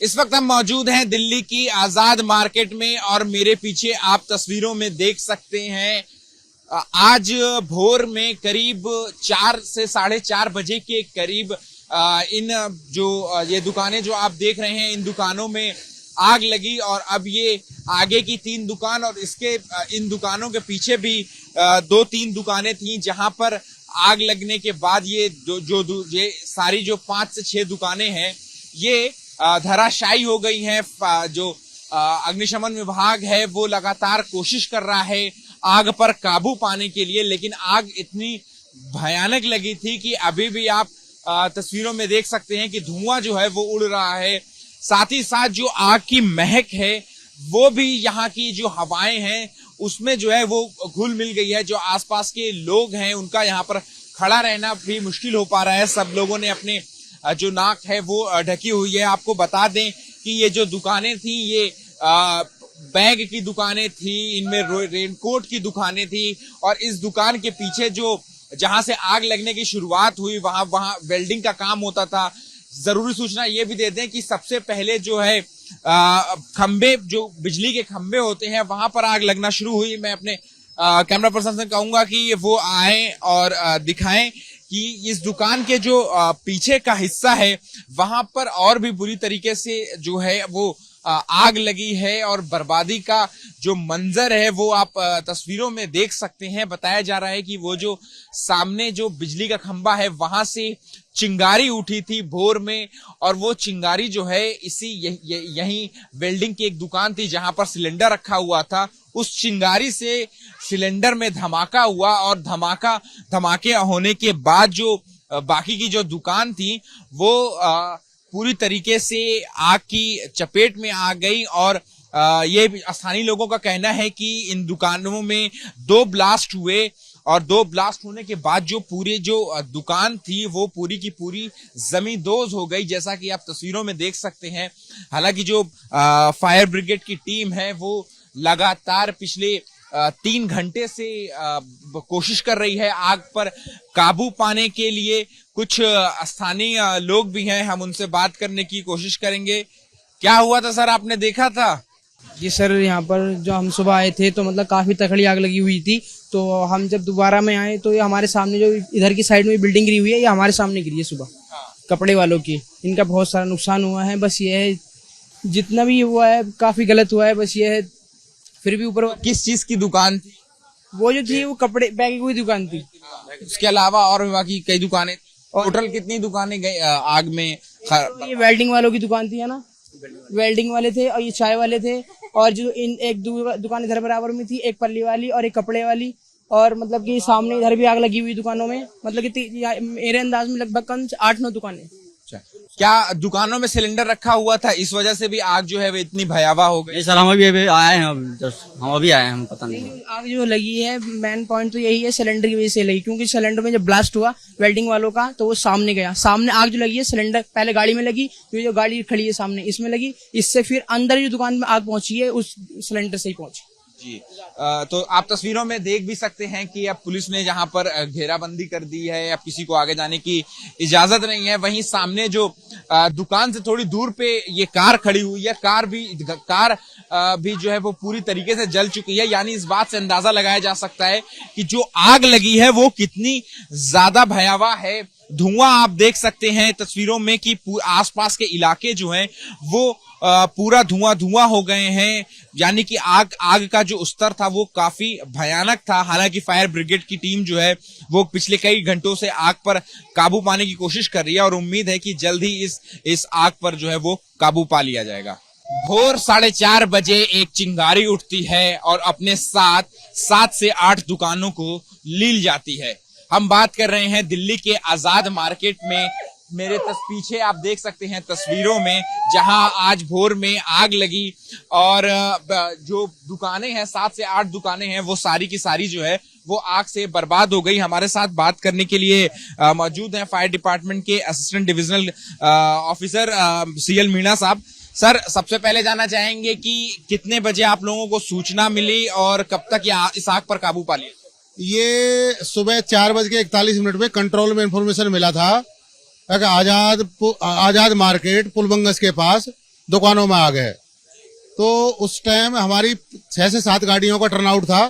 इस वक्त हम मौजूद हैं दिल्ली की आजाद मार्केट में और मेरे पीछे आप तस्वीरों में देख सकते हैं आज भोर में करीब 4 से 4:30 बजे के करीब इन जो ये दुकानें जो आप देख रहे हैं इन दुकानों में आग लगी और अब ये आगे की 3 दुकान और इसके इन दुकानों के पीछे भी 2-3 दुकानें थी जहां पर आग लगने के बाद ये ये सारी जो 5 से 6 दुकानें हैं ये धराशायी हो गई हैं। जो अग्निशमन विभाग है वो लगातार कोशिश कर रहा है आग पर काबू पाने के लिए, लेकिन आग इतनी भयानक लगी थी कि अभी भी आप तस्वीरों में देख सकते हैं कि धुआं जो है वो उड़ रहा है। साथ ही साथ जो आग की महक है वो भी यहाँ की जो हवाएं हैं उसमें जो है वो घुल मिल गई है। जो आसपास के लोग हैं उनका यहाँ पर खड़ा रहना भी मुश्किल हो पा रहा है। सब लोगों ने अपने जो नाक है वो ढकी हुई है। आपको बता दें कि ये जो दुकानें थी ये बैग की दुकानें थी, इनमें रेनकोट की दुकानें थी और इस दुकान के पीछे जो जहां से आग लगने की शुरुआत हुई वहां वेल्डिंग का काम होता था। जरूरी सूचना ये भी दे दें कि सबसे पहले जो है खंबे जो बिजली के खंबे होते हैं वहां पर आग लगना शुरू हुई। मैं अपने कैमरा पर्सन से कहूंगा कि वो आए और दिखाएं कि इस दुकान के जो पीछे का हिस्सा है वहां पर और भी बुरी तरीके से जो है वो आग लगी है और बर्बादी का जो मंजर है वो आप तस्वीरों में देख सकते हैं। बताया जा रहा है कि वो जो सामने जो बिजली का खंबा है वहां से चिंगारी उठी थी भोर में और वो चिंगारी जो है यहीं वेल्डिंग की एक दुकान थी जहां पर सिलेंडर रखा हुआ था। उस चिंगारी से सिलेंडर में धमाका हुआ और धमाके होने के बाद जो बाकी की जो दुकान थी वो पूरी तरीके से आग की चपेट में आ गई और ये स्थानीय लोगों का कहना है कि इन दुकानों में 2 ब्लास्ट हुए और 2 ब्लास्ट होने के बाद जो पूरी जो दुकान थी वो पूरी की पूरी जमींदोज हो गई, जैसा कि आप तस्वीरों में देख सकते हैं। हालांकि जो फायर ब्रिगेड की टीम है वो लगातार पिछले 3 घंटे से कोशिश कर रही है आग पर काबू पाने के लिए। कुछ स्थानीय लोग भी हैं, हम उनसे बात करने की कोशिश करेंगे। क्या हुआ था सर, आपने देखा था? जी सर, यहाँ पर जो हम सुबह आए थे तो मतलब काफी तगड़ी आग लगी हुई थी। तो हम जब दोबारा में आए तो ये हमारे सामने जो इधर की साइड में बिल्डिंग गिरी हुई है ये हमारे सामने गिरी है सुबह। कपड़े वालों की, इनका बहुत सारा नुकसान हुआ है। बस ये है जितना भी हुआ है काफी गलत हुआ है। बस ये है फिर भी ऊपर किस चीज की दुकान थी? वो जो थी वो कपड़े बैग की दुकान थी। उसके अलावा और भी बाकी कई दुकानें। टोटल कितनी दुकानें गई आग में? तो ये वेल्डिंग वालों की दुकान थी है ना, वेल्डिंग वाले थे और ये चाय वाले थे और जो इन एक दुकान इधर बराबर में थी, एक पल्ली वाली और एक कपड़े वाली। और मतलब कि सामने इधर भी आग लगी हुई दुकानों में। मतलब कि मेरे अंदाज में लगभग 8-9 दुकानें। क्या दुकानों में सिलेंडर रखा हुआ था, इस वजह से भी आग जो है वो इतनी भयावह हो गई? सर हम अभी आए हैं, हम अभी आए हैं, हम पता नहीं। आग जो लगी है मेन पॉइंट तो यही है, सिलेंडर की वजह से लगी। क्योंकि सिलेंडर में जब ब्लास्ट हुआ वेल्डिंग वालों का तो वो सामने गया। सामने आग जो लगी है सिलेंडर पहले गाड़ी में लगी, जो गाड़ी खड़ी है सामने इसमें लगी, इससे फिर अंदर जो दुकान में आग पहुंची है उस सिलेंडर से ही पहुंची। जी तो आप तस्वीरों में देख भी सकते हैं कि अब पुलिस ने जहां पर घेराबंदी कर दी है, अब किसी को आगे जाने की इजाजत नहीं है। वहीं सामने जो दुकान से थोड़ी दूर पे ये कार खड़ी हुई है, कार भी जो है वो पूरी तरीके से जल चुकी है। यानी इस बात से अंदाजा लगाया जा सकता है कि जो आग लगी है वो कितनी ज्यादा भयावह है। धुआं आप देख सकते हैं तस्वीरों में कि आसपास के इलाके जो हैं वो पूरा धुआं हो गए हैं। यानी कि आग का जो स्तर था वो काफी भयानक था। हालांकि फायर ब्रिगेड की टीम जो है वो पिछले कई घंटों से आग पर काबू पाने की कोशिश कर रही है और उम्मीद है कि जल्द ही इस आग पर जो है वो काबू पा लिया जाएगा। भोर 4:30 बजे एक चिंगारी उठती है और अपने साथ 7 से 8 दुकानों को लील जाती है। हम बात कर रहे हैं दिल्ली के आजाद मार्केट में। मेरे पीछे आप देख सकते हैं तस्वीरों में जहां आज भोर में आग लगी और जो दुकानें हैं 7 से 8 दुकानें हैं वो सारी की सारी जो है वो आग से बर्बाद हो गई। हमारे साथ बात करने के लिए मौजूद हैं फायर डिपार्टमेंट के assistant divisional officer CL Meena साहब। सर, सबसे पहले जानना चाहेंगे कि कितने बजे आप लोगों को सूचना मिली और कब तक इस आग पर काबू पा लिया? ये सुबह 4:41 में कंट्रोल में इंफॉर्मेशन मिला था आजाद मार्केट पुलबंगस के पास दुकानों में आग है। तो उस टाइम हमारी 6 से 7 गाड़ियों का टर्नआउट था।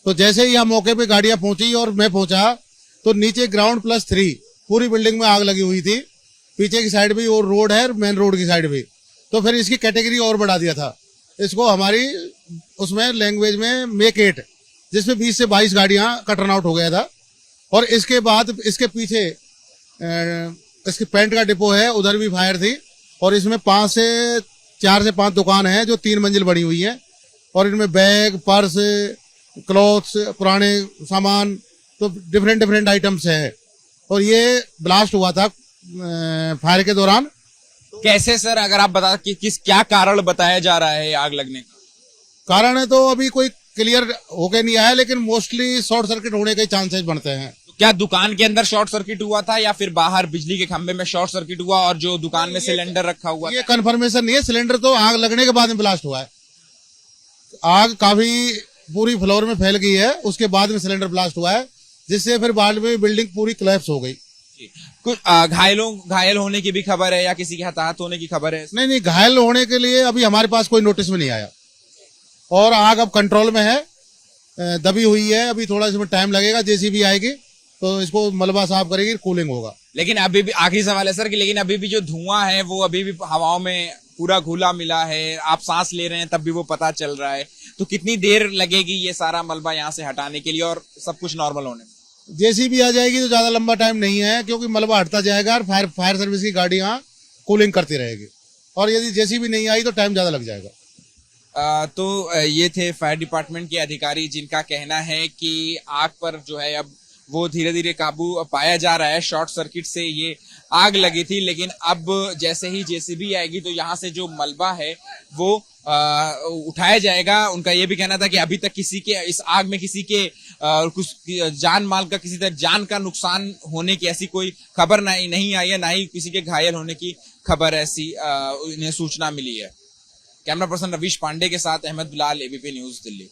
तो जैसे ही यहाँ मौके पे गाड़ियां पहुंची और मैं पहुंचा तो नीचे ग्राउंड +3 पूरी बिल्डिंग में आग लगी हुई थी। पीछे की साइड भी और रोड है, मेन रोड की साइड भी। तो फिर इसकी कैटेगरी और बढ़ा दिया था। इसको हमारी उसमें लैंग्वेज में मेक 8, जिसमें 20 से 22 गाड़ियां का टर्नआउट हो गया था। और इसके बाद इसके पीछे इसके पेंट का डिपो है, उधर भी फायर थी। और इसमें 4 से 5 दुकान है जो 3 मंजिल बनी हुई है। और इनमें बैग, पर्स, क्लॉथ्स, पुराने सामान, तो डिफरेंट आइटम्स है। और ये ब्लास्ट हुआ था फायर के दौरान। कैसे सर, अगर आप बता कि क्या कारण बताया जा रहा है आग लगने का? कारण है तो अभी कोई क्लियर होके नहीं आया, लेकिन मोस्टली शॉर्ट सर्किट होने के चांसेस बनते हैं। क्या दुकान के अंदर शॉर्ट सर्किट हुआ था या फिर बाहर बिजली के खंभे में शॉर्ट सर्किट हुआ और जो दुकान में सिलेंडर रखा हुआ ये कंफर्मेशन नहीं है। सिलेंडर तो आग लगने के बाद में ब्लास्ट हुआ है। आग काफी पूरी फ्लोर में फैल गई है, उसके बाद में सिलेंडर ब्लास्ट हुआ है, जिससे फिर बाद में बिल्डिंग पूरी कोलैप्स हो गई। कुछ घायल होने की भी खबर है या किसी के हताहत होने की खबर है? नहीं, घायल होने के लिए अभी हमारे पास कोई नोटिस में नहीं आया। और आग अब कंट्रोल में है, दबी हुई है। अभी थोड़ा इसमें टाइम लगेगा, जेसीबी आएगी तो इसको मलबा साफ करेगी, कूलिंग होगा। लेकिन अभी भी आखिरी सवाल है सर कि लेकिन अभी भी जो धुआं है वो अभी भी हवाओं में पूरा घुला मिला है, आप सांस ले रहे हैं तब भी वो पता चल रहा है। तो कितनी देर लगेगी ये सारा मलबा यहाँ से हटाने के लिए और सब कुछ नॉर्मल होने में? जेसीबी आ जाएगी तो ज्यादा लंबा टाइम नहीं है, क्योंकि मलबा हटता जाएगा और फायर सर्विस की गाड़ियां कूलिंग करती रहेगी। और यदि जेसीबी नहीं आई तो टाइम ज्यादा लग जाएगा। तो ये थे फायर डिपार्टमेंट के अधिकारी जिनका कहना है कि आग पर जो है अब वो धीरे धीरे काबू पाया जा रहा है। शॉर्ट सर्किट से ये आग लगी थी, लेकिन अब जैसे ही जेसीबी आएगी तो यहाँ से जो मलबा है वो उठाया जाएगा। उनका ये भी कहना था कि अभी तक किसी के इस आग में किसी के कुछ जान माल का, किसी तरह जान का नुकसान होने की ऐसी कोई खबर नहीं आई है, ना ही किसी के घायल होने की खबर ऐसी इन्हें सूचना मिली है। कैमरा पर्सन रवीश पांडे के साथ अहमद बिलाल, एबीपी न्यूज, दिल्ली।